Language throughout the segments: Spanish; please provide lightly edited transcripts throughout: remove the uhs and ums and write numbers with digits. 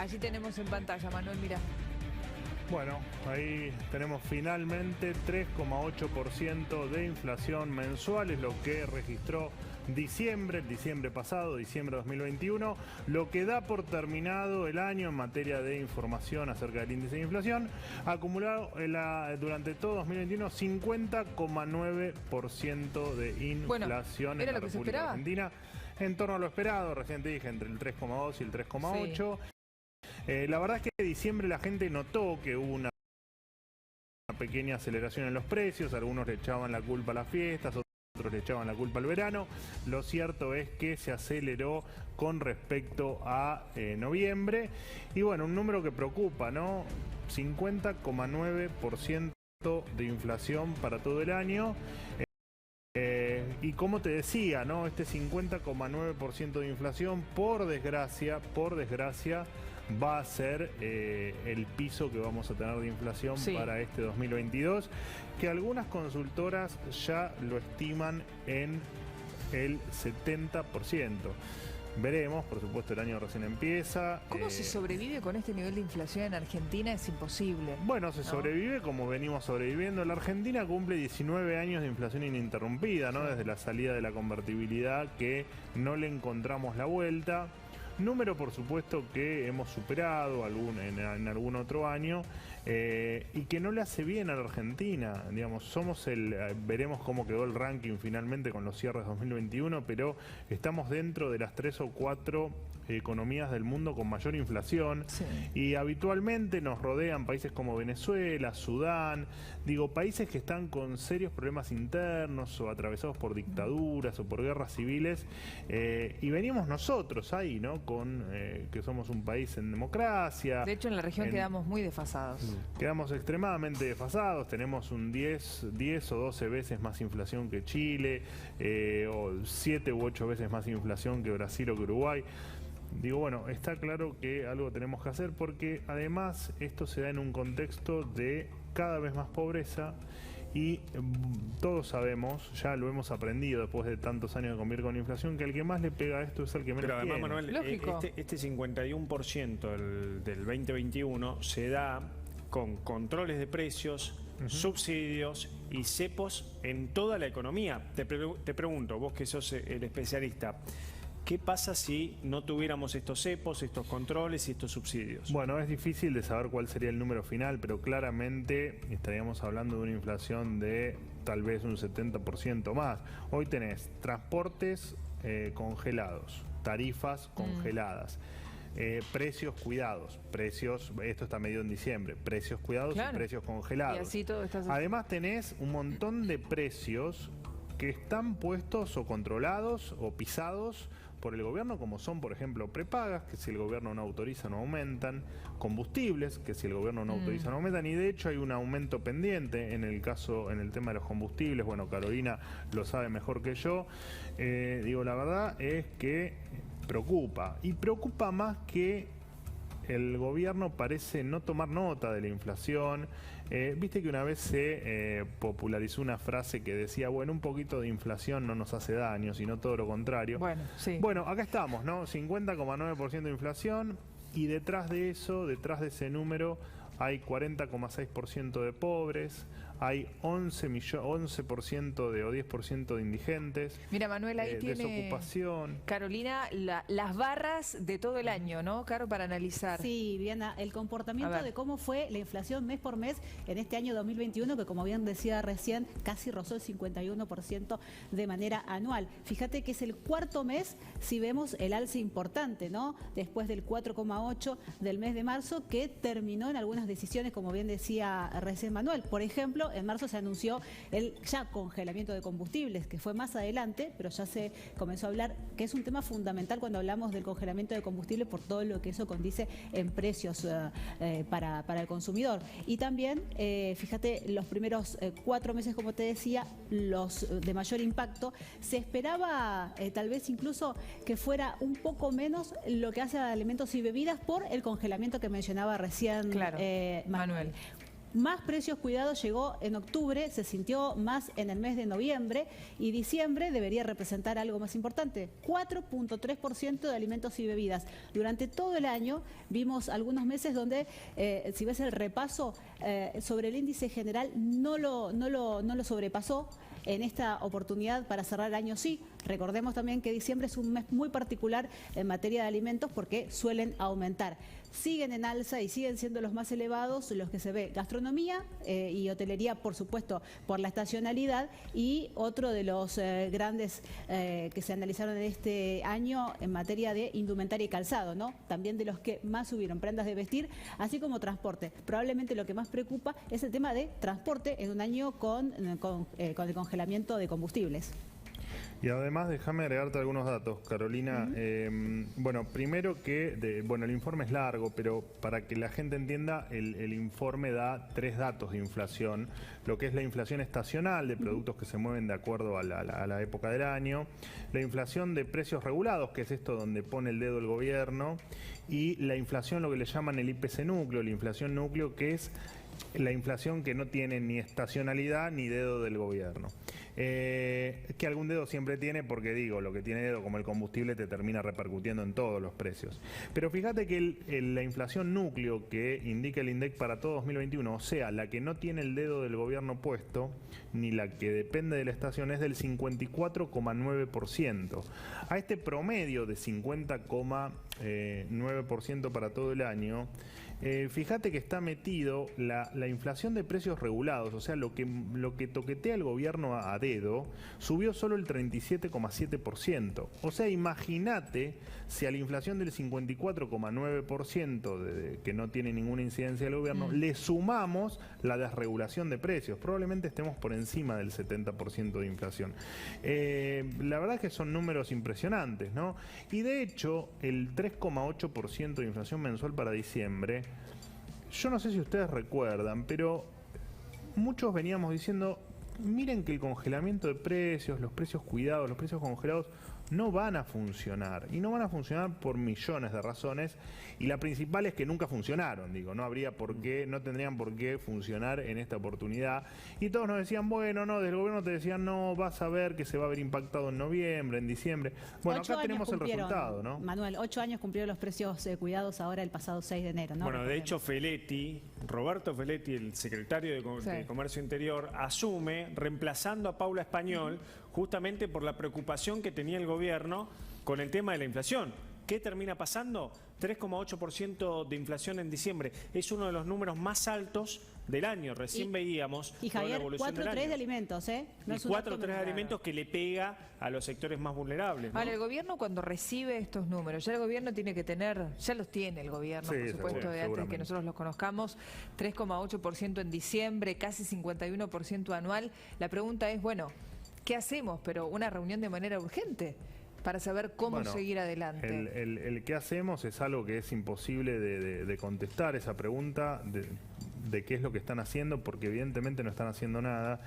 Allí tenemos en pantalla, Manuel, mira. Bueno, ahí tenemos finalmente 3,8% de inflación mensual, es lo que registró diciembre, el diciembre pasado, diciembre de 2021, lo que da por terminado el año en materia de información acerca del índice de inflación, acumulado durante todo 2021 50,9% de inflación en la República Argentina, en torno a lo esperado, recién te dije, entre el 3,2 y el 3,8. Sí. La verdad es que en diciembre la gente notó que hubo una pequeña aceleración en los precios, algunos le echaban la culpa a las fiestas, otros le echaban la culpa al verano. Lo cierto es que se aceleró con respecto a noviembre y bueno, un número que preocupa, ¿no? 50,9% de inflación para todo el año. Y como te decía, ¿no? Este 50,9% de inflación, por desgracia, va a ser el piso que vamos a tener de inflación para este 2022, que algunas consultoras ya lo estiman en el 70%. Veremos, por supuesto el año recién empieza. ¿Cómo se sobrevive con este nivel de inflación en Argentina? Es imposible. Bueno, se sobrevive como venimos sobreviviendo. La Argentina cumple 19 años de inflación ininterrumpida, ¿no? Desde la salida de la convertibilidad, que no le encontramos la vuelta. Número, por supuesto, que hemos superado en algún otro año y que no le hace bien a la Argentina. Digamos, veremos cómo quedó el ranking finalmente con los cierres 2021, pero estamos dentro de las 3 o 4 economías del mundo con mayor inflación. Sí. Y habitualmente nos rodean países como Venezuela, Sudán, países que están con serios problemas internos o atravesados por dictaduras o por guerras civiles, y venimos nosotros ahí, ¿no? Que somos un país en democracia. De hecho, en la región quedamos muy desfasados. Quedamos extremadamente desfasados, tenemos un 10 o 12 veces más inflación que Chile, o 7 u 8 veces más inflación que Brasil o que Uruguay. Bueno, está claro que algo tenemos que hacer porque además esto se da en un contexto de cada vez más pobreza y todos sabemos, ya lo hemos aprendido después de tantos años de convivir con inflación, que el que más le pega a esto es el que menos tiene. Pero además, Manuel, este 51% del 2021 se da con controles de precios, subsidios y cepos en toda la economía. Te pregunto, vos que sos el especialista, ¿qué pasa si no tuviéramos estos cepos, estos controles y estos subsidios? Bueno, es difícil de saber cuál sería el número final, pero claramente estaríamos hablando de una inflación de tal vez un 70% más. Hoy tenés transportes congelados, tarifas congeladas. Precios cuidados, esto está medido en diciembre, precios cuidados y precios congelados. Y así todo está... Además tenés un montón de precios que están puestos o controlados o pisados por el gobierno, como son, por ejemplo, prepagas, que si el gobierno no autoriza no aumentan, combustibles, que si el gobierno no autoriza no aumentan, y de hecho hay un aumento pendiente en el tema de los combustibles. Bueno, Carolina lo sabe mejor que yo. La verdad es que preocupa, y preocupa más que el gobierno parece no tomar nota de la inflación. Viste que una vez se popularizó una frase que decía, bueno, un poquito de inflación no nos hace daño, sino todo lo contrario. Bueno, acá estamos, ¿no? 50,9% de inflación, y detrás de ese número hay 40,6% de pobres, hay 11% o 10% de indigentes. Mira, Manuel, ahí tiene desocupación. Carolina las barras de todo el año, ¿no, Caro, para analizar? Sí, Viviana, el comportamiento de cómo fue la inflación mes por mes en este año 2021, que como bien decía recién, casi rozó el 51% de manera anual. Fíjate que es el cuarto mes, si vemos el alza importante, ¿no? Después del 4,8 del mes de marzo, que terminó en algunas decisiones, como bien decía recién Manuel. Por ejemplo, en marzo se anunció el ya congelamiento de combustibles, que fue más adelante, pero ya se comenzó a hablar, que es un tema fundamental cuando hablamos del congelamiento de combustible por todo lo que eso condice en precios para el consumidor. Y también, fíjate, los primeros 4 meses, como te decía, los de mayor impacto, se esperaba tal vez incluso que fuera un poco menos lo que hace a alimentos y bebidas por el congelamiento que mencionaba recién Manuel. Más precios cuidados llegó en octubre, se sintió más en el mes de noviembre y diciembre debería representar algo más importante, 4.3% de alimentos y bebidas. Durante todo el año vimos algunos meses donde, si ves el repaso, sobre el índice general no lo sobrepasó. En esta oportunidad, para cerrar el año, sí. Recordemos también que diciembre es un mes muy particular en materia de alimentos porque suelen aumentar. Siguen en alza y siguen siendo los más elevados los que se ve gastronomía y hotelería, por supuesto, por la estacionalidad, y otro de los grandes que se analizaron en este año en materia de indumentaria y calzado, ¿no? También de los que más subieron, prendas de vestir, así como transporte. Probablemente lo que más preocupa es el tema de transporte en un año con el congelamiento de combustibles. Y además, déjame agregarte algunos datos, Carolina. Bueno, primero que, el informe es largo, pero para que la gente entienda, el informe da 3 datos de inflación. Lo que es la inflación estacional de productos que se mueven de acuerdo a la época del año. La inflación de precios regulados, que es esto donde pone el dedo el gobierno. Y la inflación, lo que le llaman el IPC núcleo, la inflación núcleo, que es la inflación que no tiene ni estacionalidad ni dedo del gobierno. Que algún dedo siempre tiene, porque digo, lo que tiene dedo como el combustible te termina repercutiendo en todos los precios. Pero fíjate que la inflación núcleo que indica el INDEC para todo 2021, o sea, la que no tiene el dedo del gobierno puesto, ni la que depende de la estación, es del 54,9%. A este promedio de 50,9% para todo el año, fíjate que está metido la inflación de precios regulados, o sea, lo que toquetea el gobierno a dedo, subió solo el 37,7%. O sea, imagínate si a la inflación del 54,9% que no tiene ninguna incidencia del gobierno, le sumamos la desregulación de precios. Probablemente estemos por encima del 70% de inflación. La verdad es que son números impresionantes, ¿no? Y de hecho, el 3,8% de inflación mensual para diciembre, yo no sé si ustedes recuerdan, pero muchos veníamos diciendo, miren que el congelamiento de precios, los precios cuidados, los precios congelados no van a funcionar. Y no van a funcionar por millones de razones. Y la principal es que nunca funcionaron. Digo, no tendrían por qué funcionar en esta oportunidad. Y todos nos decían, bueno, no, del gobierno te decían, no, vas a ver que se va a ver impactado en noviembre, en diciembre. Bueno, acá tenemos el resultado, ¿no? Manuel, 8 años cumplieron los precios cuidados ahora el pasado 6 de enero, ¿no? Bueno, de hecho, Roberto Feletti, el secretario de Comercio Interior, asume reemplazando a Paula Español justamente por la preocupación que tenía el gobierno con el tema de la inflación. ¿Qué termina pasando? 3,8% de inflación en diciembre. Es uno de los números más altos del año. Recién veíamos y Javier, 4,3 de alimentos, ¿eh? No, y 4,3 de alimentos que le pega a los sectores más vulnerables, ¿no? Ahora, el gobierno cuando recibe estos números, ya el gobierno tiene que tener, ya los tiene el gobierno, por supuesto, de antes de que nosotros los conozcamos, 3,8% en diciembre, casi 51% anual. La pregunta es, bueno, ¿qué hacemos? Pero una reunión de manera urgente para saber cómo seguir adelante. El qué hacemos es algo que es imposible de contestar, esa pregunta de qué es lo que están haciendo, porque evidentemente no están haciendo nada.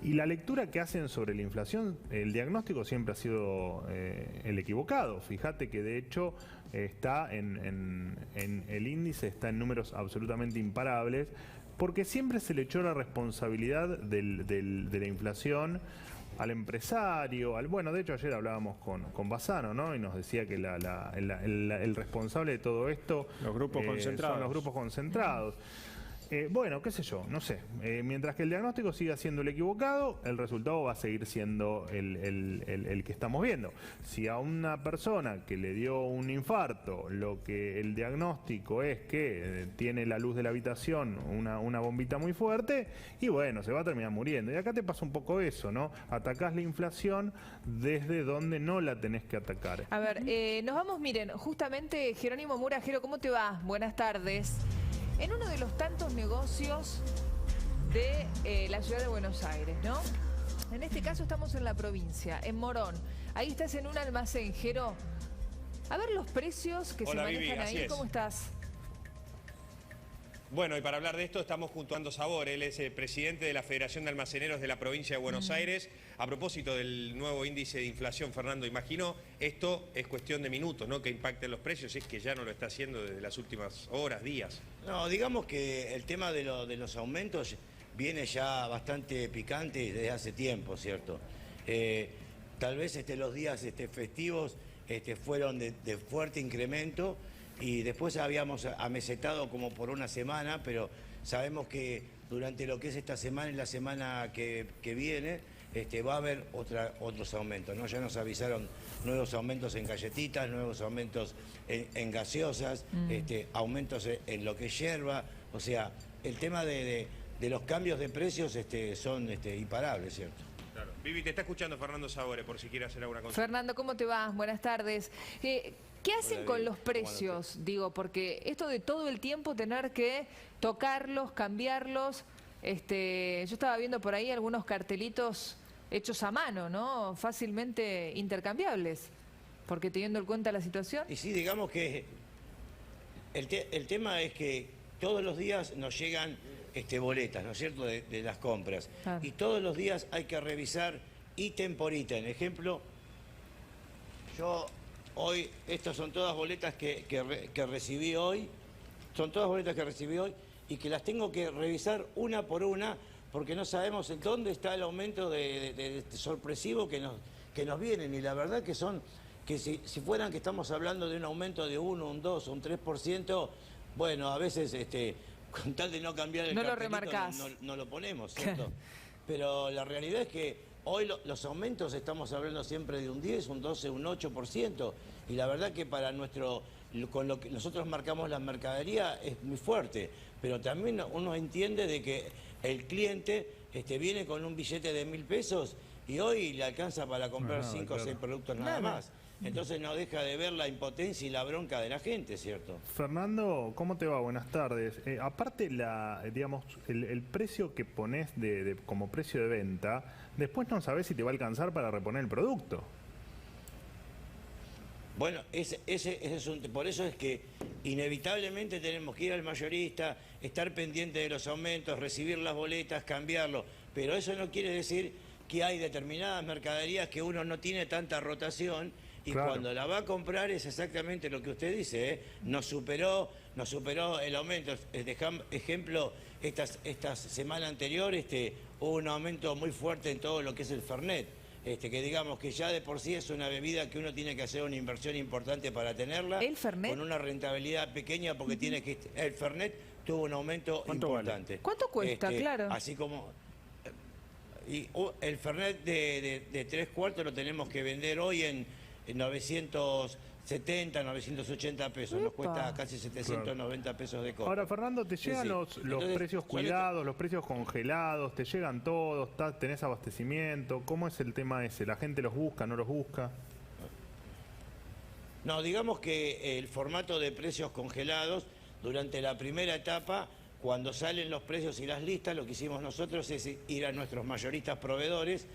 Y la lectura que hacen sobre la inflación, el diagnóstico siempre ha sido el equivocado. Fíjate que de hecho está en el índice, está en números absolutamente imparables, porque siempre se le echó la responsabilidad de la inflación al empresario, bueno, de hecho ayer hablábamos con Bassano, ¿no? Y nos decía que el responsable de todo esto los grupos concentrados. Son los grupos concentrados. Bueno, qué sé yo, no sé. Mientras que el diagnóstico siga siendo el equivocado, el resultado va a seguir siendo el que estamos viendo. Si a una persona que le dio un infarto, lo que el diagnóstico es que tiene la luz de la habitación, una bombita muy fuerte, y bueno, se va a terminar muriendo. Y acá te pasa un poco eso, ¿no? Atacás la inflación desde donde no la tenés que atacar. A ver, nos vamos, miren, justamente Jerónimo Murajero, ¿cómo te va? Buenas tardes. En uno de los tantos negocios de la ciudad de Buenos Aires, ¿no? En este caso estamos en la provincia, en Morón. Ahí estás en un almacén, Jero. A ver los precios que se manejan ahí. ¿Cómo estás? Bueno, y para hablar de esto estamos junto a Fernando Sabor, él es el presidente de la Federación de Almaceneros de la provincia de Buenos Aires. A propósito del nuevo índice de inflación, Fernando, imagino esto es cuestión de minutos, ¿no?, que impacten los precios, es que ya no lo está haciendo desde las últimas horas, días. No, digamos que el tema de los aumentos viene ya bastante picante desde hace tiempo, ¿cierto? Tal vez los días festivos fueron de fuerte incremento y después habíamos amesetado como por una semana, pero sabemos que durante lo que es esta semana y la semana que viene va a haber otros aumentos, ¿no? Ya nos avisaron nuevos aumentos en galletitas, nuevos aumentos en gaseosas, aumentos en lo que es yerba, o sea, el tema de los cambios de precios son imparables, ¿cierto? Claro. Vivi, te está escuchando Fernando Sabore, por si quiere hacer alguna cosa. Fernando, ¿cómo te va? Buenas tardes. ¿Qué hacen Hola, con Vivi. los precios? Digo, porque esto de todo el tiempo tener que tocarlos, cambiarlos, yo estaba viendo por ahí algunos cartelitos hechos a mano, ¿no? Fácilmente intercambiables, porque teniendo en cuenta la situación. Y sí, digamos que el tema es que todos los días nos llegan boletas, ¿no es cierto?, de las compras. Claro. Y todos los días hay que revisar ítem por ítem. Ejemplo, yo hoy, estas son todas boletas que recibí hoy, y que las tengo que revisar una por una, porque no sabemos en dónde está el aumento de sorpresivo que nos vienen. Y la verdad que si fueran que estamos hablando de un aumento de 1, un 2, un 3%, bueno, a veces con tal de no cambiar el No lo cartelito, remarcás. no lo ponemos, ¿cierto? Pero la realidad es que hoy los aumentos estamos hablando siempre de un 10, un 12, un 8%, y la verdad que con lo que nosotros marcamos la mercadería es muy fuerte, pero también uno entiende de que el cliente viene con un billete de 1.000 pesos y hoy le alcanza para comprar 5 o 6 productos nada más. Entonces no deja de ver la impotencia y la bronca de la gente, ¿cierto? Fernando, ¿cómo te va? Buenas tardes. Aparte, el precio que pones como precio de venta, después no sabés si te va a alcanzar para reponer el producto. Bueno, por eso es que inevitablemente tenemos que ir al mayorista, estar pendiente de los aumentos, recibir las boletas, cambiarlo. Pero eso no quiere decir que hay determinadas mercaderías que uno no tiene tanta rotación. Y claro, cuando la va a comprar es exactamente lo que usted dice, nos superó el aumento. Ejemplo, esta semana anterior hubo un aumento muy fuerte en todo lo que es el Fernet, que digamos que ya de por sí es una bebida que uno tiene que hacer una inversión importante para tenerla. ¿El Fernet? Con una rentabilidad pequeña porque el Fernet tuvo un aumento importante. Vale? ¿Cuánto cuesta? Claro. Así como... Y el Fernet de 3 cuartos lo tenemos que vender hoy en 970, 980 pesos. Nos cuesta casi 790 pesos de costo. Ahora, Fernando, ¿te llegan los precios cuidados, los precios congelados? ¿Te llegan todos? ¿Tenés abastecimiento? ¿Cómo es el tema ese? ¿La gente los busca, no los busca? No, digamos que el formato de precios congelados, durante la primera etapa, cuando salen los precios y las listas, lo que hicimos nosotros es ir a nuestros mayoristas proveedores,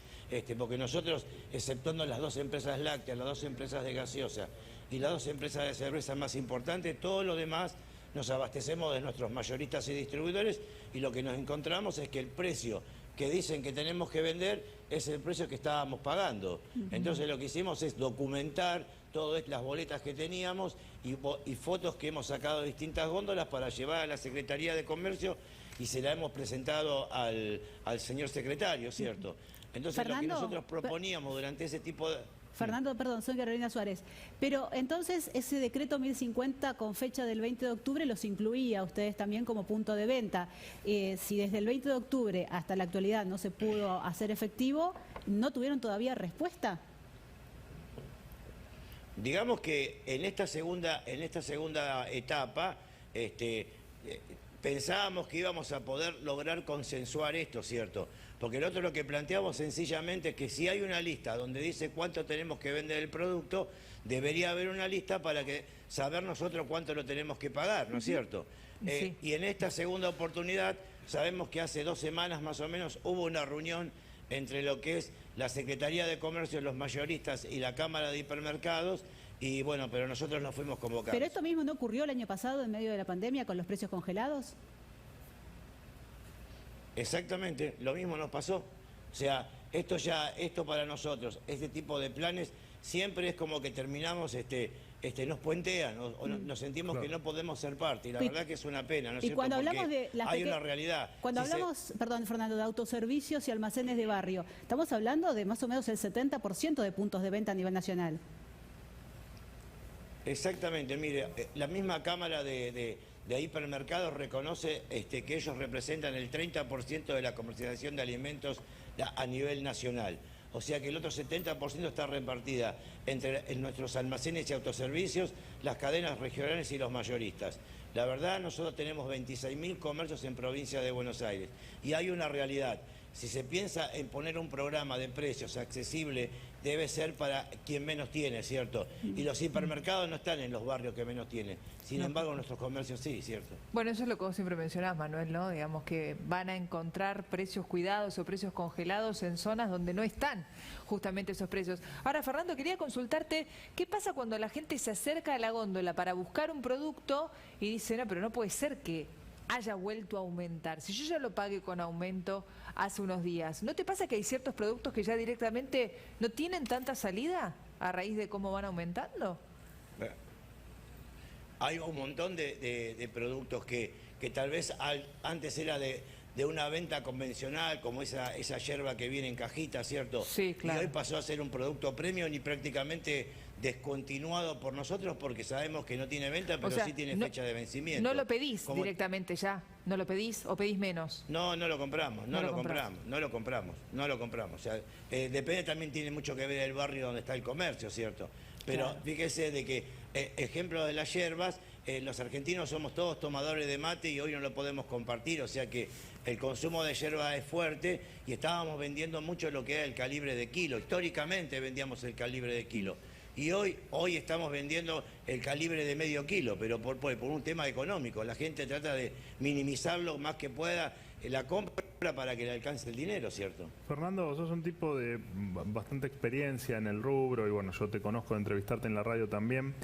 porque nosotros, exceptuando las 2 empresas lácteas, las 2 empresas de gaseosa y las 2 empresas de cerveza más importantes, todo lo demás nos abastecemos de nuestros mayoristas y distribuidores, y lo que nos encontramos es que el precio que dicen que tenemos que vender es el precio que estábamos pagando. Entonces lo que hicimos es documentar todas las boletas que teníamos y fotos que hemos sacado de distintas góndolas para llevar a la Secretaría de Comercio, y se la hemos presentado al señor secretario, ¿cierto? Entonces Fernando, lo que nosotros proponíamos durante ese tipo de... Fernando, perdón, soy Carolina Suárez. Pero entonces ese decreto 1050 con fecha del 20 de octubre los incluía a ustedes también como punto de venta. Si desde el 20 de octubre hasta la actualidad no se pudo hacer efectivo, ¿no tuvieron todavía respuesta? Digamos que en esta segunda etapa pensábamos que íbamos a poder lograr consensuar esto, ¿cierto? Porque nosotros lo que planteamos sencillamente es que si hay una lista donde dice cuánto tenemos que vender el producto, debería haber una lista para saber nosotros cuánto lo tenemos que pagar, ¿no es cierto? Sí. Y en esta segunda oportunidad sabemos que hace 2 semanas más o menos hubo una reunión entre lo que es la Secretaría de Comercio, los mayoristas y la Cámara de Hipermercados, y bueno, pero nosotros no fuimos convocados. ¿Pero esto mismo no ocurrió el año pasado en medio de la pandemia con los precios congelados? Exactamente, lo mismo nos pasó. O sea, esto para nosotros, este tipo de planes, siempre es como que terminamos, nos puentean, nos sentimos que no podemos ser parte, y la verdad que es una pena, ¿no es y cierto? cuando hablamos de hay una realidad. Cuando hablamos, perdón, Fernando, de autoservicios y almacenes de barrio, estamos hablando de más o menos el 70% de puntos de venta a nivel nacional. Exactamente, mire, la misma Cámara de Hipermercados reconoce que ellos representan el 30% de la comercialización de alimentos a nivel nacional. O sea que el otro 70% está repartida entre nuestros almacenes y autoservicios, las cadenas regionales y los mayoristas. La verdad, nosotros tenemos 26.000 comercios en provincia de Buenos Aires y hay una realidad. Si se piensa en poner un programa de precios accesible, debe ser para quien menos tiene, ¿cierto? Y los hipermercados no están en los barrios que menos tienen. Sin embargo, nuestros comercios sí, ¿cierto? Bueno, eso es lo que vos siempre mencionás, Manuel, ¿no? Digamos que van a encontrar precios cuidados o precios congelados en zonas donde no están justamente esos precios. Ahora, Fernando, quería consultarte, ¿qué pasa cuando la gente se acerca a la góndola para buscar un producto y dice, no, pero no puede ser que haya vuelto a aumentar? Si yo ya lo pagué con aumento hace unos días, ¿no te pasa que hay ciertos productos que ya directamente no tienen tanta salida a raíz de cómo van aumentando? Hay un montón de productos que tal vez antes era de una venta convencional, como esa yerba que viene en cajita, ¿cierto? Sí, claro. Y hoy pasó a ser un producto premium y prácticamente descontinuado por nosotros porque sabemos que no tiene venta, pero sí tiene fecha de vencimiento. ¿No lo pedís directamente ya? ¿No lo pedís o pedís menos? No lo compramos, no lo compramos. O sea, depende, también tiene mucho que ver el barrio donde está el comercio, ¿cierto? Pero claro, fíjese de que, ejemplo de las hierbas, los argentinos somos todos tomadores de mate y hoy no lo podemos compartir, o sea que el consumo de hierba es fuerte y estábamos vendiendo mucho lo que era el calibre de kilo. Históricamente vendíamos el calibre de kilo. Y hoy estamos vendiendo el calibre de medio kilo, pero por un tema económico. La gente trata de minimizar lo más que pueda la compra para que le alcance el dinero, ¿cierto? Fernando, vos sos un tipo de bastante experiencia en el rubro y bueno, yo te conozco de entrevistarte en la radio también.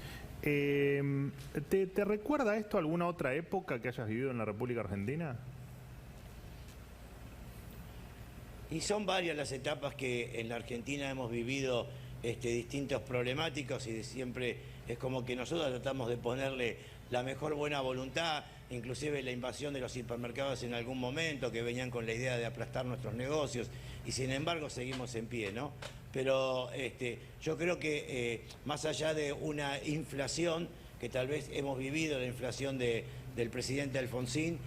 ¿Te recuerda esto alguna otra época que hayas vivido en la República Argentina? Y son varias las etapas que en la Argentina hemos vivido distintos problemáticos y siempre es como que nosotros tratamos de ponerle la mejor buena voluntad, inclusive la invasión de los hipermercados en algún momento que venían con la idea de aplastar nuestros negocios y sin embargo seguimos en pie, ¿no? Pero yo creo que más allá de una inflación que tal vez hemos vivido, la inflación del presidente Alfonsín,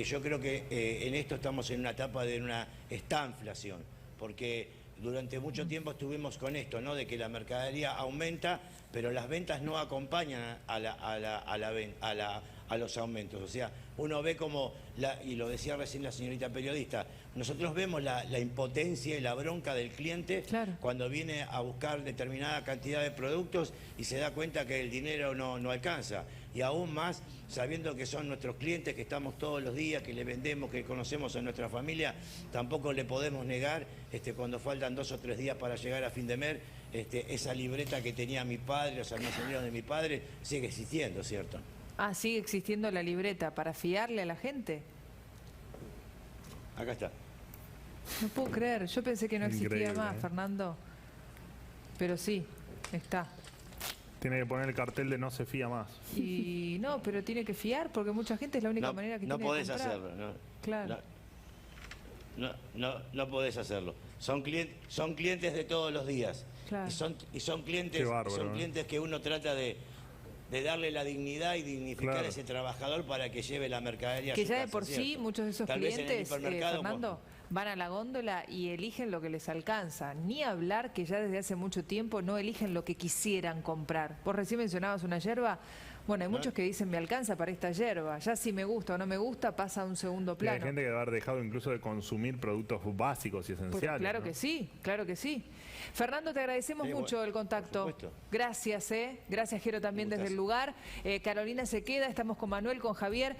yo creo que en esto estamos en una etapa de una estanflación, porque durante mucho tiempo estuvimos con esto, ¿no? De que la mercadería aumenta, pero las ventas no acompañan a los aumentos. O sea, uno ve como, y lo decía recién la señorita periodista, nosotros vemos la impotencia y la bronca del cliente cuando viene a buscar determinada cantidad de productos y se da cuenta que el dinero no alcanza. Y aún más, sabiendo que son nuestros clientes, que estamos todos los días, que le vendemos, que conocemos a nuestra familia, tampoco le podemos negar, cuando faltan 2 o 3 días para llegar a fin de mes, esa libreta que tenía mi padre, los almaceneros de mi padre, sigue existiendo, ¿cierto? Ah, sigue existiendo la libreta para fiarle a la gente. Acá está. No puedo creer, yo pensé que no existía Increíble, más, Fernando. Pero sí, está. Tiene que poner el cartel de no se fía más. Y no, pero tiene que fiar porque mucha gente es la única manera que tiene de comprar. No podés hacerlo, ¿no? Claro. No podés hacerlo. Son clientes de todos los días. Claro. Y son clientes, clientes que uno trata de darle la dignidad y dignificar a ese trabajador para que lleve la mercadería a su casa, que ya de por sí muchos de esos clientes, Fernando, van a la góndola y eligen lo que les alcanza. Ni hablar que ya desde hace mucho tiempo no eligen lo que quisieran comprar. Vos recién mencionabas una yerba. Bueno, hay muchos que dicen me alcanza para esta yerba. Ya si me gusta o no me gusta pasa a un segundo plano. Y hay gente que debe haber dejado incluso de consumir productos básicos y esenciales. Pues claro, ¿no? que sí, claro que sí. Fernando, te agradecemos mucho el contacto. Gracias, Gracias, Jero, también desde el lugar. Carolina se queda, estamos con Manuel, con Javier,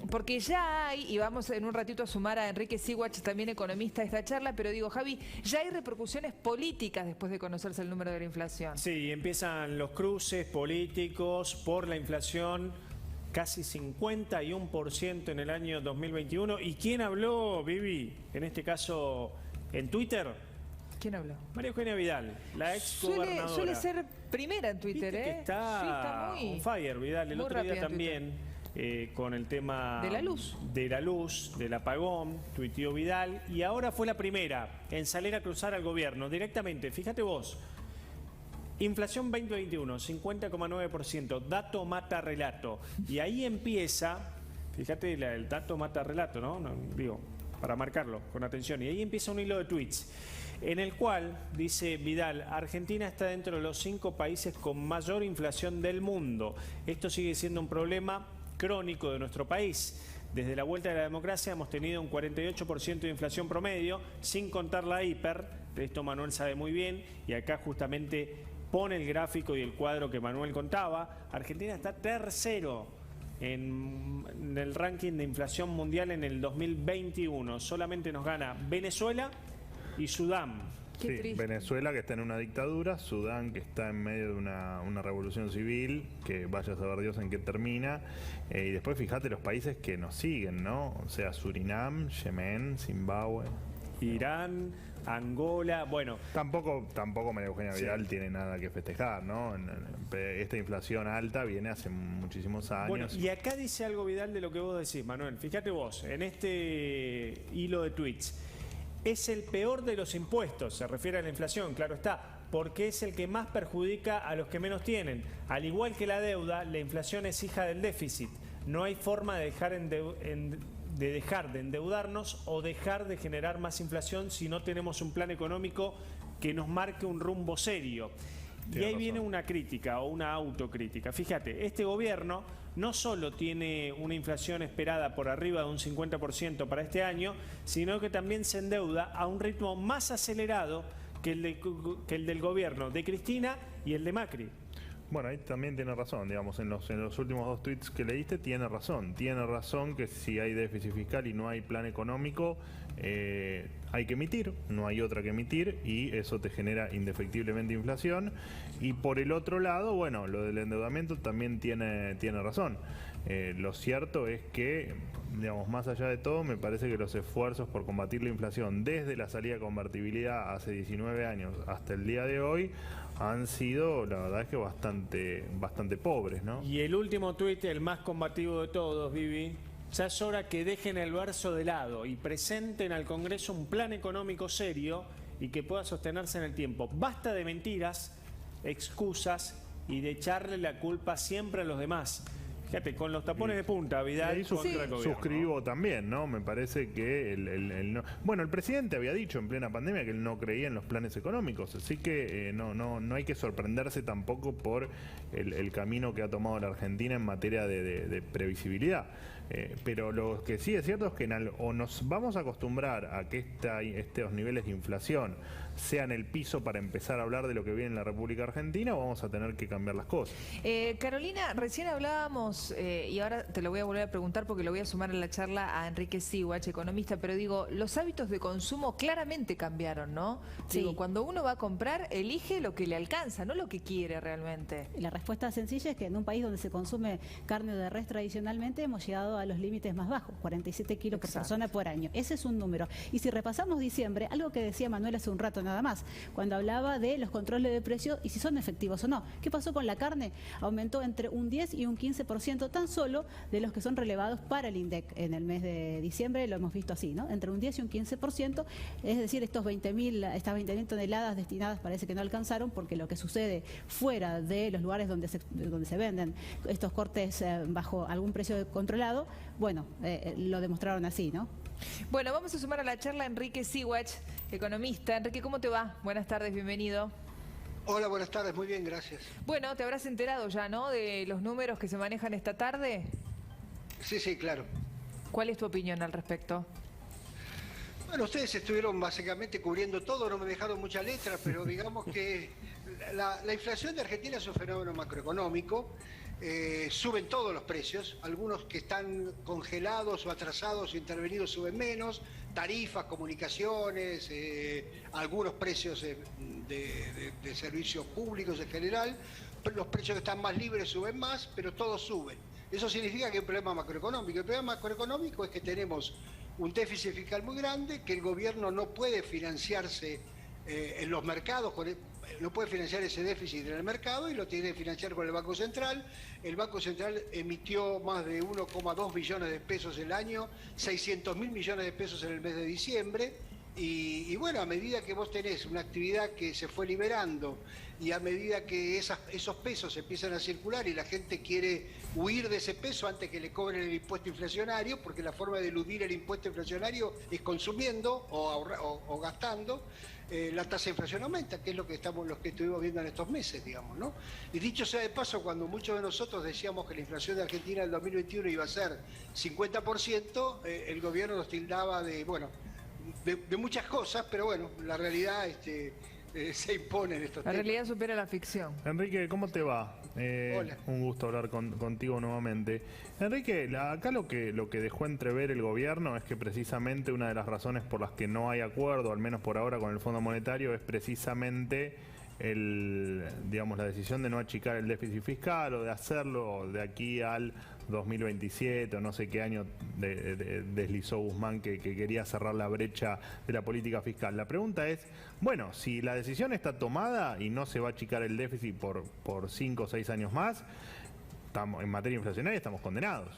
porque ya hay, y vamos en un ratito a sumar a Enrique Sigwach, también economista, a esta charla, pero digo, Javi, ya hay repercusiones políticas después de conocerse el número de la inflación. Sí, empiezan los cruces políticos por la inflación. casi 51% en el año 2021. ¿Y quién habló, Vivi, en este caso en Twitter? ¿Quién habló? María Eugenia Vidal, la ex gobernadora. Suele ser primera en Twitter, ¿Viste que está muy on fire, Vidal? El otro día también, con el tema de la luz, del apagón, tuiteó Vidal, y ahora fue la primera en salir a cruzar al gobierno directamente. Fíjate vos, inflación 2021, 50,9%, dato mata relato. Y ahí empieza, fíjate, el dato mata relato, ¿no? Digo, para marcarlo con atención. Y ahí empieza un hilo de tweets en el cual dice Vidal: Argentina está dentro de los 5 países con mayor inflación del mundo. Esto sigue siendo un problema crónico de nuestro país. Desde la vuelta de la democracia hemos tenido un 48% de inflación promedio, sin contar la hiper. De esto Manuel sabe muy bien, y acá justamente pone el gráfico y el cuadro que Manuel contaba. Argentina está tercero en el ranking de inflación mundial en el 2021. Solamente nos gana Venezuela y Sudán. Sí, Venezuela, que está en una dictadura, Sudán, que está en medio de una revolución civil, que vaya a saber Dios en qué termina, y después fíjate los países que nos siguen, ¿no? O sea, Surinam, Yemen, Zimbabue, Irán, Angola, bueno. Tampoco María Eugenia Vidal tiene nada que festejar, ¿no? Esta inflación alta viene hace muchísimos años. Bueno, y acá dice algo Vidal de lo que vos decís, Manuel. Fíjate vos, en este hilo de tweets: es el peor de los impuestos, se refiere a la inflación, claro está, porque es el que más perjudica a los que menos tienen. Al igual que la deuda, la inflación es hija del déficit. No hay forma de dejar de endeudarnos o dejar de generar más inflación si no tenemos un plan económico que nos marque un rumbo serio. Y ahí viene una crítica o una autocrítica. Fíjate, este gobierno no solo tiene una inflación esperada por arriba de un 50% para este año, sino que también se endeuda a un ritmo más acelerado que el del gobierno de Cristina y el de Macri. Bueno, ahí también tiene razón, digamos, en los últimos 2 tweets que leíste tiene razón que si hay déficit fiscal y no hay plan económico, hay que emitir, no hay otra que emitir, y eso te genera indefectiblemente inflación. Y por el otro lado, bueno, lo del endeudamiento también tiene razón. Lo cierto es que, digamos, más allá de todo, me parece que los esfuerzos por combatir la inflación desde la salida de convertibilidad hace 19 años hasta el día de hoy han sido, la verdad es que bastante pobres, ¿no? Y el último tuit, el más combativo de todos, Vivi: ya es hora que dejen el verso de lado y presenten al Congreso un plan económico serio y que pueda sostenerse en el tiempo. Basta de mentiras, excusas y de echarle la culpa siempre a los demás. Fíjate, con los tapones de punta, Vidal, y suscribo también, ¿no? Me parece que bueno, el presidente había dicho en plena pandemia que él no creía en los planes económicos, así que no hay que sorprenderse tampoco por el camino que ha tomado la Argentina en materia de previsibilidad. Pero lo que sí es cierto es que o nos vamos a acostumbrar a que estos niveles de inflación sean el piso para empezar a hablar de lo que viene en la República Argentina, o vamos a tener que cambiar las cosas. Carolina, recién hablábamos, y ahora te lo voy a volver a preguntar porque lo voy a sumar en la charla a Enrique Siwach, economista, pero digo, los hábitos de consumo claramente cambiaron, ¿no? Sí. Digo, cuando uno va a comprar, elige lo que le alcanza, no lo que quiere realmente. La respuesta sencilla es que en un país donde se consume carne de res tradicionalmente hemos llegado a los límites más bajos, 47 kilos por persona por año. Ese es un número. Y si repasamos diciembre, algo que decía Manuel hace un rato nada más, cuando hablaba de los controles de precios y si son efectivos o no. ¿Qué pasó con la carne? Aumentó entre un 10 y un 15% tan solo de los que son relevados para el INDEC en el mes de diciembre, lo hemos visto así, ¿no? Entre un 10 y un 15%, es decir, estas 20.000 toneladas destinadas parece que no alcanzaron, porque lo que sucede fuera de los lugares donde se venden estos cortes bajo algún precio controlado, bueno, lo demostraron así, ¿no? Bueno, vamos a sumar a la charla a Enrique Siwach, economista. Enrique, ¿cómo te va? Buenas tardes, bienvenido. Hola, buenas tardes, muy bien, gracias. Bueno, te habrás enterado ya, ¿no?, de los números que se manejan esta tarde. Sí, claro. ¿Cuál es tu opinión al respecto? Bueno, ustedes estuvieron básicamente cubriendo todo, no me dejaron muchas letras, pero digamos que la inflación de Argentina es un fenómeno macroeconómico. Suben todos los precios, algunos que están congelados o atrasados o intervenidos suben menos, tarifas, comunicaciones, algunos precios de servicios públicos en general, los precios que están más libres suben más, pero todos suben. Eso significa que hay un problema macroeconómico. El problema macroeconómico es que tenemos un déficit fiscal muy grande, que el gobierno no puede financiarse en los mercados, no puede financiar ese déficit en el mercado y lo tiene que financiar con el Banco Central. El Banco Central emitió más de 1,2 billones de pesos el año, 600.000 millones de pesos en el mes de diciembre. Y bueno, a medida que vos tenés una actividad que se fue liberando y a medida que esos pesos empiezan a circular y la gente quiere huir de ese peso antes que le cobren el impuesto inflacionario, porque la forma de eludir el impuesto inflacionario es consumiendo o gastando, la tasa de inflación aumenta, que es lo que estuvimos viendo en estos meses, digamos, ¿no? Y dicho sea de paso, cuando muchos de nosotros decíamos que la inflación de Argentina en el 2021 iba a ser 50%, el gobierno nos tildaba de, bueno, de muchas cosas, pero bueno, la realidad se impone en estos La temas. realidad supera la ficción. Enrique, ¿cómo te va? Hola. Un gusto hablar contigo nuevamente. Enrique, acá lo que dejó entrever el gobierno es que precisamente una de las razones por las que no hay acuerdo, al menos por ahora con el Fondo Monetario, es precisamente la decisión de no achicar el déficit fiscal o de hacerlo de aquí al 2027 o no sé qué año deslizó Guzmán que quería cerrar la brecha de la política fiscal. La pregunta es, bueno, si la decisión está tomada y no se va a achicar el déficit por 5 o 6 años más, en materia inflacionaria estamos condenados.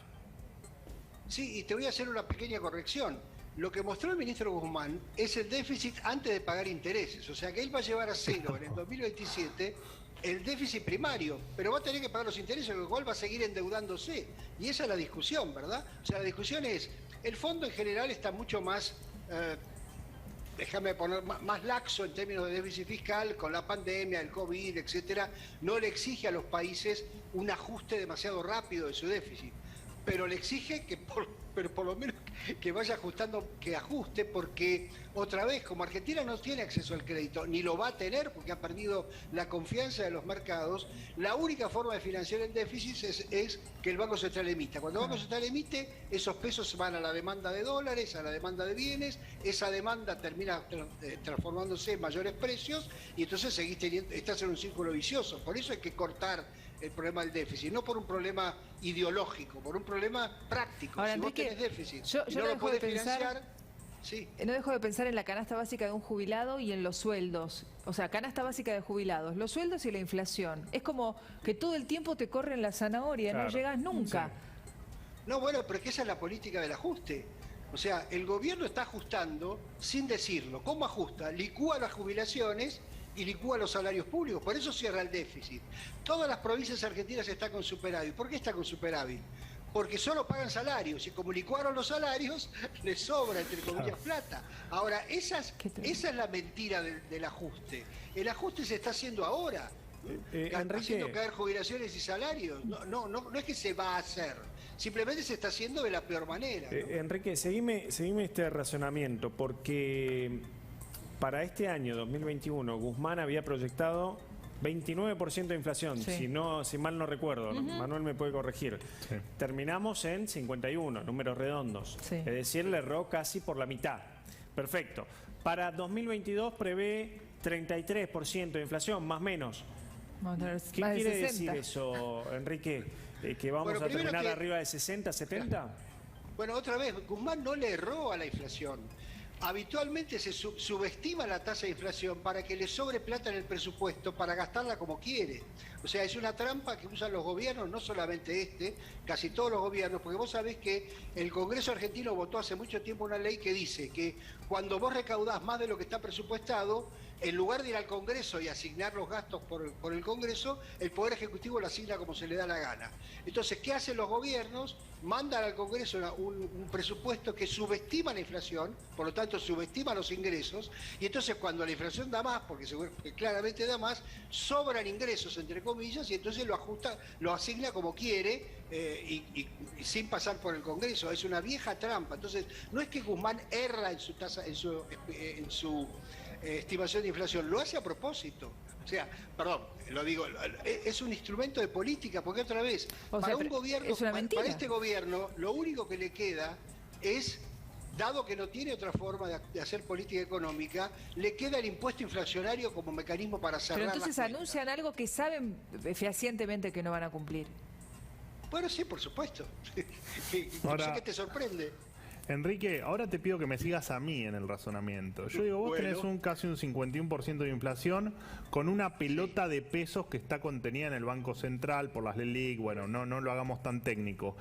Sí, y te voy a hacer una pequeña corrección. Lo que mostró el ministro Guzmán es el déficit antes de pagar intereses. O sea que él va a llevar a cero en el 2027 el déficit primario, pero va a tener que pagar los intereses, con lo cual va a seguir endeudándose. Y esa es la discusión, ¿verdad? O sea, la discusión es, el fondo en general está mucho más, déjame poner, más laxo en términos de déficit fiscal, con la pandemia, el COVID, etcétera. No le exige a los países un ajuste demasiado rápido de su déficit, pero le exige que por lo menos que vaya ajustando, que ajuste, porque otra vez, como Argentina no tiene acceso al crédito, ni lo va a tener porque ha perdido la confianza de los mercados, la única forma de financiar el déficit es que el Banco Central emita. Cuando el Banco Central emite, esos pesos van a la demanda de dólares, a la demanda de bienes, esa demanda termina transformándose en mayores precios y entonces estás en un círculo vicioso. Por eso hay que cortar el problema del déficit, no por un problema ideológico, por un problema práctico. Ahora, si Enrique, vos tenés déficit yo y no no lo dejo podés de pensar, financiar, sí. No dejo de pensar en la canasta básica de un jubilado y en los sueldos. O sea, canasta básica de jubilados, los sueldos y la inflación. Es como que todo el tiempo te corren la zanahoria, Claro. no llegas nunca. Sí. No, bueno, pero es que esa es la política del ajuste. O sea, el gobierno está ajustando sin decirlo. ¿Cómo ajusta? Licúa las jubilaciones y licúa los salarios públicos. Por eso cierra el déficit. Todas las provincias argentinas están con superávit. ¿Por qué está con superávit? Porque solo pagan salarios y como licuaron los salarios, les sobra, entre comillas, plata. Ahora, esa es la mentira del ajuste. El ajuste se está haciendo ahora, haciendo caer jubilaciones y salarios. No es que se va a hacer, simplemente se está haciendo de la peor manera, ¿no? Enrique, seguime este razonamiento, porque para este año 2021 Guzmán había proyectado 29% de inflación, Sí. si mal no recuerdo, Manuel me puede corregir. Sí. Terminamos en 51, números redondos. Sí. Es decir, le erró casi por la mitad. Perfecto. Para 2022 prevé 33% de inflación, más o menos. Vamos a tener ¿Qué más de quiere 60. decir eso, Enrique? ¿Que vamos Bueno, a primero terminar que- arriba de 60, 70? Bueno, otra vez, Guzmán no le erró a la inflación. Habitualmente se subestima la tasa de inflación para que le sobre plata en el presupuesto para gastarla como quiere. O sea, es una trampa que usan los gobiernos, no solamente casi todos los gobiernos, porque vos sabés que el Congreso argentino votó hace mucho tiempo una ley que dice que cuando vos recaudás más de lo que está presupuestado, en lugar de ir al Congreso y asignar los gastos por el Congreso, el Poder Ejecutivo lo asigna como se le da la gana. Entonces, ¿qué hacen los gobiernos? Mandan al Congreso un presupuesto que subestima la inflación, por lo tanto subestima los ingresos, y entonces cuando la inflación da más, porque claramente da más, sobran ingresos, entre comillas, y entonces lo asigna como quiere y sin pasar por el Congreso. Es una vieja trampa. Entonces, no es que Guzmán erra en su tasa, en su estimación de inflación, lo hace a propósito. O sea, perdón, lo digo, es un instrumento de política, porque otra vez, O para sea, un gobierno, es una mentira. para este gobierno, lo único que le queda es, dado que no tiene otra forma de hacer política económica, le queda el impuesto inflacionario como mecanismo para cerrar Pero las entonces cuentas. anuncian algo que saben fehacientemente que no van a cumplir. Bueno, sí, por supuesto. Ahora, no sé qué te sorprende. Enrique, ahora te pido que me sigas a mí en el razonamiento. Yo digo, vos tenés casi un 51% de inflación con una pelota de pesos que está contenida en el Banco Central por las LELIQ. Bueno, no lo hagamos tan técnico.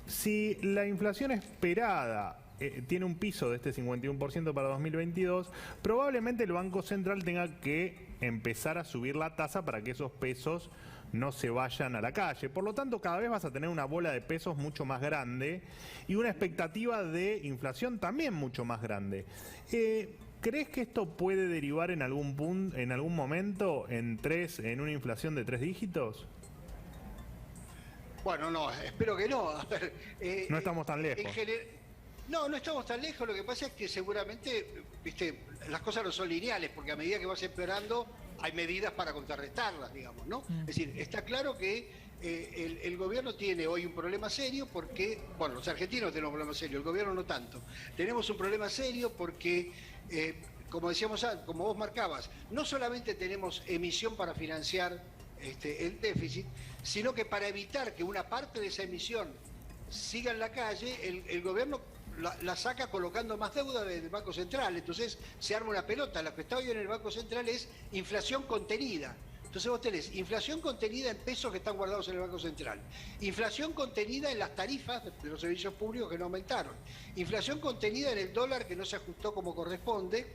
Si la inflación esperada tiene un piso de este 51% para 2022, probablemente el Banco Central tenga que empezar a subir la tasa para que esos pesos no se vayan a la calle. Por lo tanto, cada vez vas a tener una bola de pesos mucho más grande y una expectativa de inflación también mucho más grande. ¿Crees que esto puede derivar en algún punto, en algún momento en una inflación de 3 dígitos? Bueno, no, espero que no. A ver, no estamos tan lejos. No estamos tan lejos. Lo que pasa es que seguramente, las cosas no son lineales, porque a medida que vas empeorando hay medidas para contrarrestarlas, digamos, ¿no? Es decir, está claro que el gobierno tiene hoy un problema serio porque, bueno, los argentinos tenemos un problema serio, el gobierno no tanto. Tenemos un problema serio porque, como decíamos, como vos marcabas, no solamente tenemos emisión para financiar el déficit, sino que para evitar que una parte de esa emisión siga en la calle, el gobierno la saca colocando más deuda del Banco Central. Entonces se arma una pelota. Lo que está hoy en el Banco Central es inflación contenida. Entonces vos tenés inflación contenida en pesos que están guardados en el Banco Central, inflación contenida en las tarifas de los servicios públicos que no aumentaron, inflación contenida en el dólar que no se ajustó como corresponde,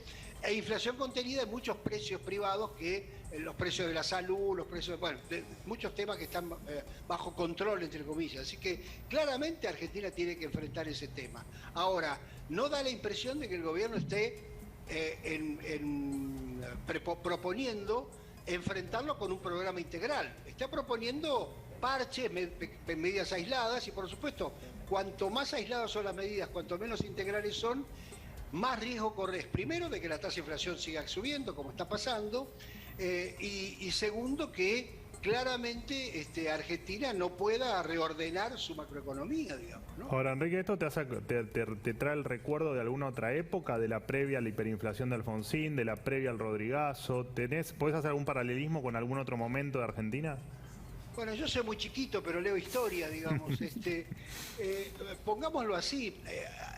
e inflación contenida en muchos precios privados, que los precios de la salud, los precios de muchos temas que están bajo control, entre comillas. Así que claramente Argentina tiene que enfrentar ese tema. Ahora, no da la impresión de que el gobierno esté proponiendo enfrentarlo con un programa integral. Está proponiendo parches, medidas aisladas, y por supuesto, cuanto más aisladas son las medidas, cuanto menos integrales son, más riesgo corres, primero, de que la tasa de inflación siga subiendo, como está pasando, y segundo, que claramente Argentina no pueda reordenar su macroeconomía, digamos, ¿no? Ahora, Enrique, ¿esto te trae el recuerdo de alguna otra época, de la previa a la hiperinflación de Alfonsín, de la previa al Rodrigazo? ¿Podés hacer algún paralelismo con algún otro momento de Argentina? Bueno, yo soy muy chiquito, pero leo historia, digamos. Pongámoslo así,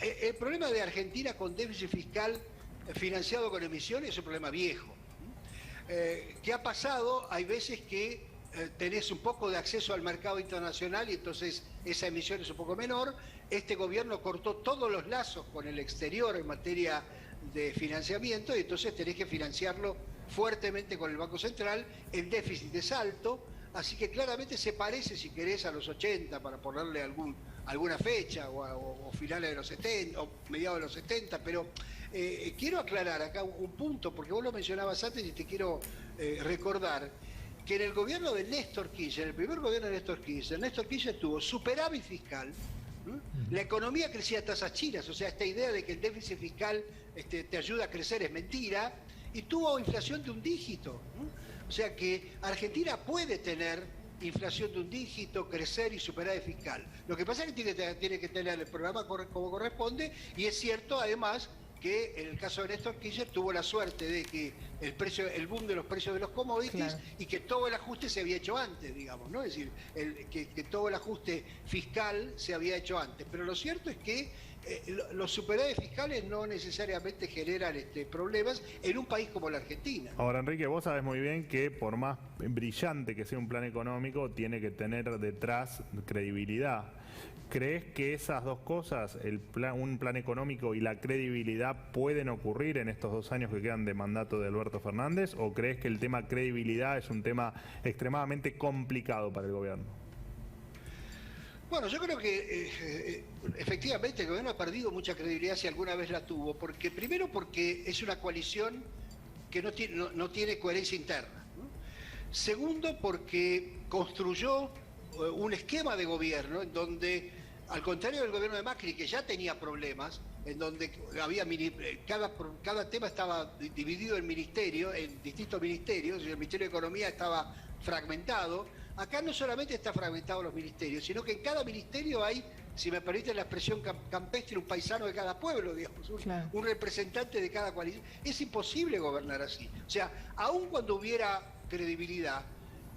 el problema de Argentina con déficit fiscal financiado con emisiones es un problema viejo. ¿Qué ha pasado? Hay veces que tenés un poco de acceso al mercado internacional y entonces esa emisión es un poco menor. Este gobierno cortó todos los lazos con el exterior en materia de financiamiento y entonces tenés que financiarlo fuertemente con el Banco Central. El déficit es alto. Así que claramente se parece, si querés, a los 80, para ponerle alguna fecha, o finales de los 70, o mediados de los 70, pero quiero aclarar acá un punto, porque vos lo mencionabas antes y te quiero recordar que en el gobierno de Néstor Kirchner, el primer gobierno de Néstor Kirchner tuvo superávit fiscal, la economía crecía a tasas chinas, o sea, esta idea de que el déficit fiscal te ayuda a crecer es mentira, y tuvo inflación de un dígito, O sea que Argentina puede tener inflación de un dígito, crecer y superávit fiscal. Lo que pasa es que tiene que tener el programa como corresponde, y es cierto además que en el caso de Néstor Kirchner tuvo la suerte de que el boom de los precios de los commodities, claro, y que todo el ajuste se había hecho antes, digamos, ¿no? Es decir, que todo el ajuste fiscal se había hecho antes. Pero lo cierto es que los superávit fiscales no necesariamente generan problemas en un país como la Argentina. Ahora, Enrique, vos sabés muy bien que por más brillante que sea un plan económico, tiene que tener detrás credibilidad. ¿Crees que esas dos cosas, un plan económico y la credibilidad, pueden ocurrir en estos 2 años que quedan de mandato de Alberto Fernández? ¿O crees que el tema credibilidad es un tema extremadamente complicado para el gobierno? Bueno, yo creo que efectivamente el gobierno ha perdido mucha credibilidad, si alguna vez la tuvo, primero porque es una coalición que no tiene coherencia interna, ¿no? Segundo, porque construyó un esquema de gobierno en donde, al contrario del gobierno de Macri, que ya tenía problemas, en donde había cada tema estaba dividido en distintos ministerios, y el Ministerio de Economía estaba fragmentado. Acá no solamente está fragmentado los ministerios, sino que en cada ministerio hay, si me permiten la expresión campestre, un paisano de cada pueblo, digamos, claro, un representante de cada coalición. Es imposible gobernar así. O sea, aun cuando hubiera credibilidad,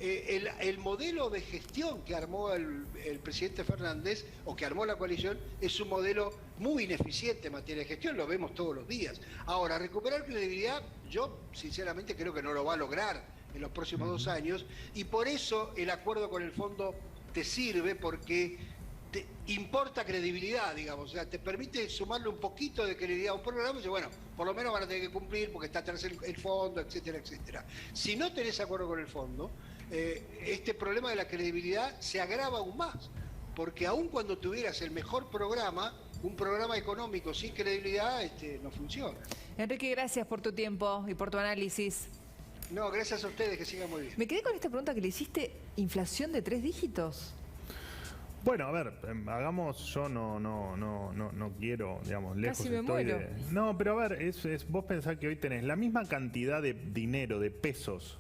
el modelo de gestión que armó el presidente Fernández, o que armó la coalición, es un modelo muy ineficiente en materia de gestión, lo vemos todos los días. Ahora, recuperar credibilidad, yo sinceramente creo que no lo va a lograr en los próximos 2 años, y por eso el acuerdo con el fondo te sirve, porque te importa credibilidad, digamos, o sea, te permite sumarle un poquito de credibilidad a un programa y dice, bueno, por lo menos van a tener que cumplir porque está atrás el fondo, etcétera, etcétera. Si no tenés acuerdo con el fondo, este problema de la credibilidad se agrava aún más, porque aun cuando tuvieras el mejor programa, un programa económico sin credibilidad no funciona. Enrique, gracias por tu tiempo y por tu análisis. No, gracias a ustedes, que sigan muy bien. Me quedé con esta pregunta que le hiciste, ¿inflación de 3 dígitos? Bueno, a ver, hagamos, yo no quiero, digamos, lejos Casi me estoy muero. No, pero a ver, vos pensás que hoy tenés la misma cantidad de dinero, de pesos,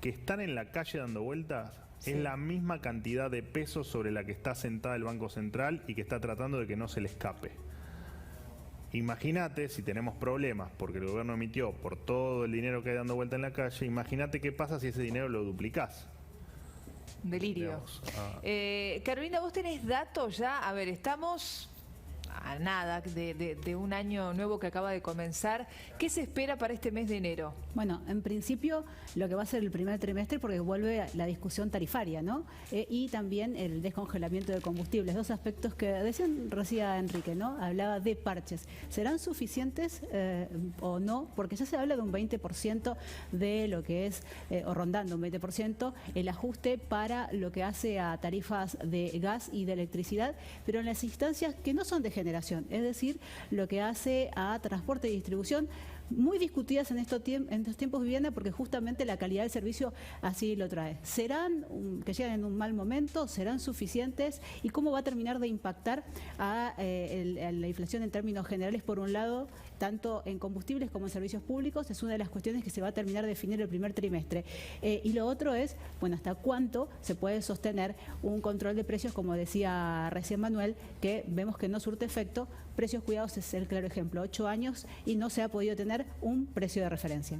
que están en la calle dando vueltas, sí, es la misma cantidad de pesos sobre la que está sentada el Banco Central y que está tratando de que no se le escape. Imagínate si tenemos problemas porque el gobierno emitió por todo el dinero que hay dando vuelta en la calle, imagínate qué pasa si ese dinero lo duplicás. Delirio. Carolina, ¿vos tenés datos ya? A ver, estamos a nada de un año nuevo que acaba de comenzar. ¿Qué se espera para este mes de enero? Bueno, en principio lo que va a ser el primer trimestre, porque vuelve la discusión tarifaria, ¿no? Y también el descongelamiento de combustibles, 2 aspectos que recién Enrique, ¿no? Hablaba de parches. ¿Serán suficientes o no? Porque ya se habla de un 20% de lo que es, o rondando un 20%, el ajuste para lo que hace a tarifas de gas y de electricidad, pero en las instancias que no son de generación, es decir, lo que hace a transporte y distribución, muy discutidas en estos tiempos de vivienda, porque justamente la calidad del servicio así lo trae. ¿Serán que llegan en un mal momento? ¿Serán suficientes? ¿Y cómo va a terminar de impactar a la inflación en términos generales, por un lado, tanto en combustibles como en servicios públicos? Es una de las cuestiones que se va a terminar de definir el primer trimestre. Y lo otro es, bueno, hasta cuánto se puede sostener un control de precios, como decía recién Manuel, que vemos que no surte efecto. Precios Cuidados es el claro ejemplo, 8 años y no se ha podido tener un precio de referencia.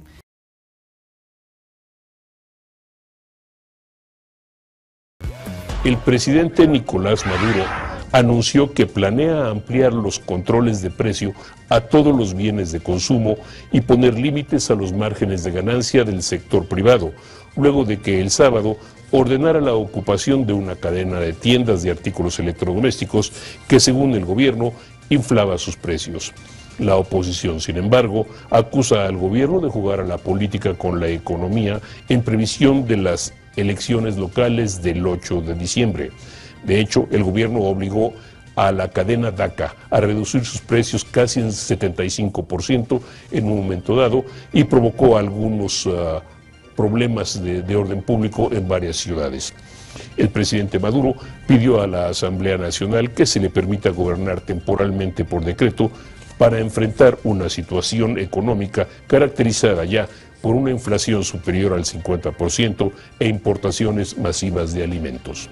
El presidente Nicolás Maduro anunció que planea ampliar los controles de precio a todos los bienes de consumo y poner límites a los márgenes de ganancia del sector privado, luego de que el sábado ordenara la ocupación de una cadena de tiendas de artículos electrodomésticos que, según el gobierno, inflaba sus precios. La oposición, sin embargo, acusa al gobierno de jugar a la política con la economía en previsión de las elecciones locales del 8 de diciembre. De hecho, el gobierno obligó a la cadena DACA a reducir sus precios casi en 75% en un momento dado y provocó algunos problemas de orden público en varias ciudades. El presidente Maduro pidió a la Asamblea Nacional que se le permita gobernar temporalmente por decreto para enfrentar una situación económica caracterizada ya por una inflación superior al 50% e importaciones masivas de alimentos.